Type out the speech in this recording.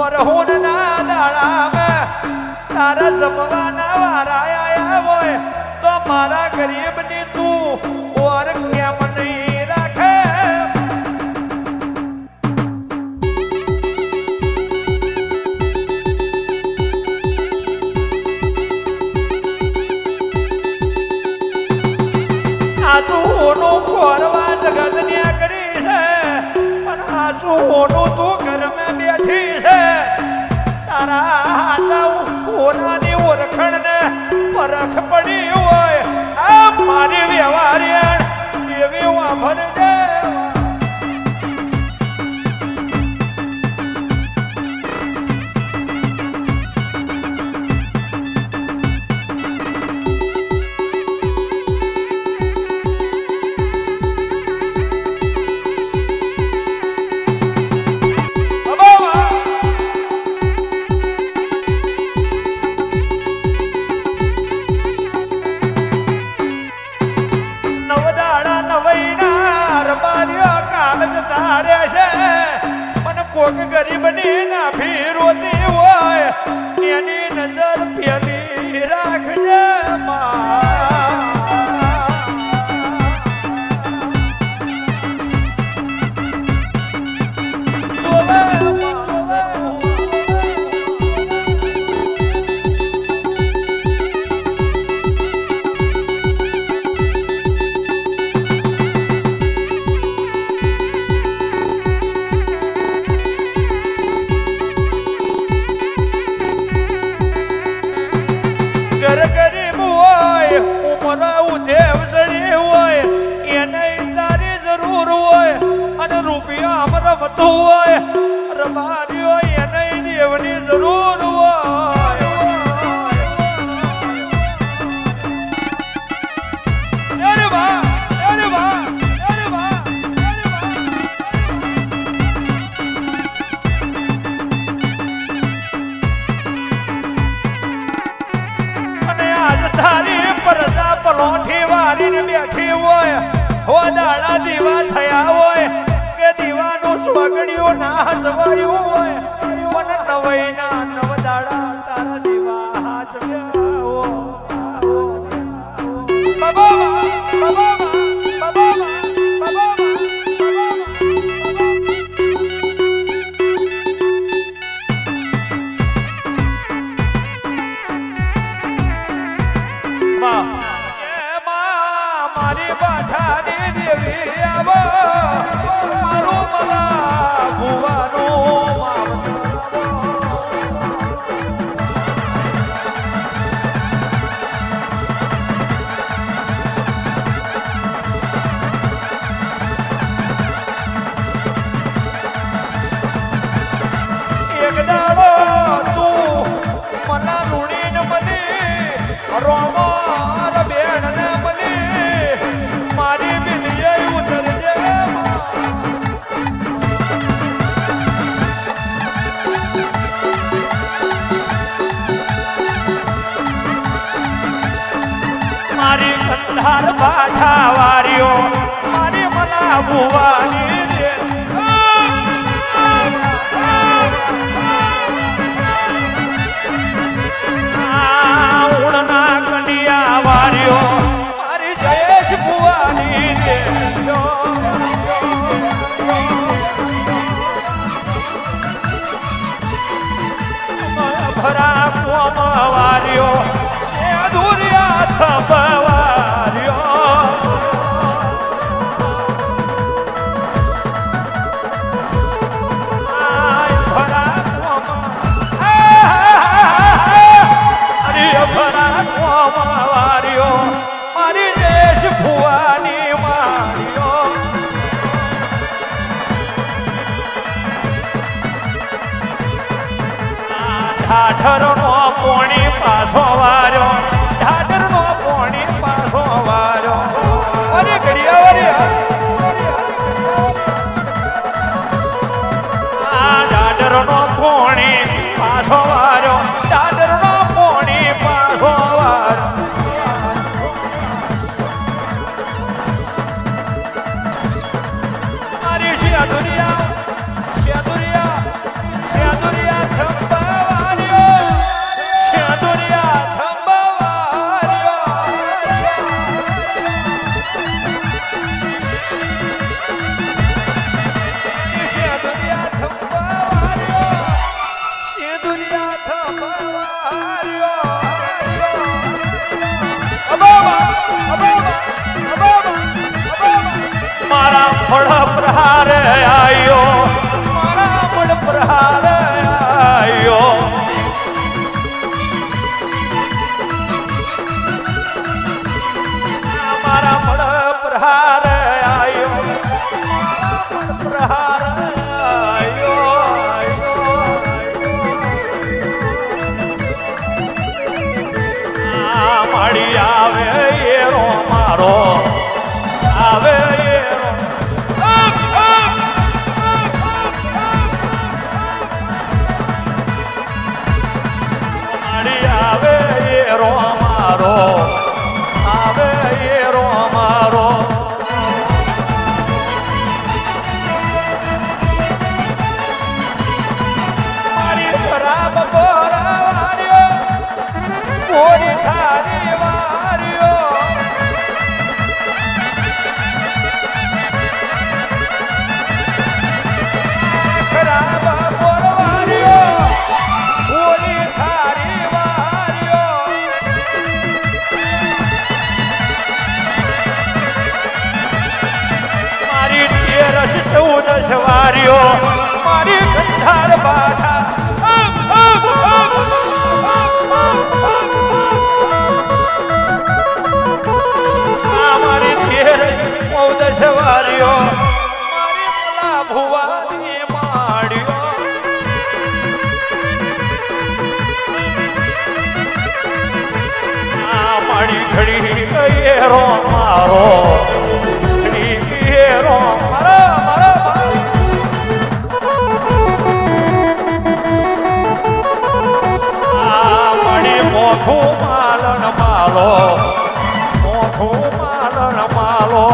વરહુના દાડામાં તારા જમવાના વારા આયા હોય તો મારા ગરીબની તું ઓર કેમ નહીં રાખે? આ તું હોનું ખોરવા જગતને કરી છે પણ આ તું હોનું તું ઘરમાં બેઠી છે. તારા હાથા હોનાની ઓળખણને પરખ પડી હોય આ મારી વ્યવહારિયણ દેવી વાભરજે. કોક ગરીબની નાભી રોતી હોય એની નજર પેલી રાખજે ગરીબ હોય ઉમર દેવસળી હોય એને તારી જરૂર હોય અને રૂપિયા અમર રમતું હોય રબારીઓ એને દેવની જરૂર હોય. અરે વાહ અરે વાહ અરે વાહ. તારી પરદા પલોઠી વારીને બેઠી હોય હો દાડા દીવા થયા હોય કે દીવાનું સ્વગડ્યું ના જવાયું હોય પણ નવઈના નવ દાડા તારા દીવા હાચવ્યા હો. બાબા બાબા બાબા મારી બાઠાની દેવી આવો મારું મલા ભુવાનું એક દાડો તું મલા રૂડીને મળી રોમો બેન મારી બિલીએ ઉતરજે. મારી કંધાર બાઠા વારીઓ મારી મલા ભુવાની ઉડના કંડિયા વારીઓ મારી જયેશ ભુવાની ભરા કોમ વારીઓ દુરિયા થપવારીઓ ભરા કોમ વારીઓ મારી દેશ ભુવાની મારીઓ. ઢાઢરનો પોણી પાછો વાર્યો ઢાઢરનો પોણી પાછો વાર્યો. અરે ઘડિયા ઢાઢરનો પોણી પાછો વાર્યો ઢાઢરનો પોણી પાછો વાર્યો. મારી શેદુરિયા શેદુરિયા શેદુરિયા મારા ફળ પ્રહાર આયો મારા ફળ પ્રહાર આયો મારા ફળ પ્રહાર આયો મારા ફળ પ્રહાર આયો માડી આવે એરો મારો આવે એરો માડી આવે એરો મારો આવે એરો મારો મારી ખરાબ બોરાવાર્યો કોઈ થારી વાર્યો ખરાબ બોરવાર્યો કોઈ થારી વાર્યો મારી 13-14 વાર્યો મારી કંઠાર બાઠા મારી 13-14 વાર્યો મારી મુલા ભુવાની માડ્યો મારી ઘડી એરો મારો ઘડી એરો મારા મારા મારી મોઠું માલણ માલો મોઠું માલણ માલો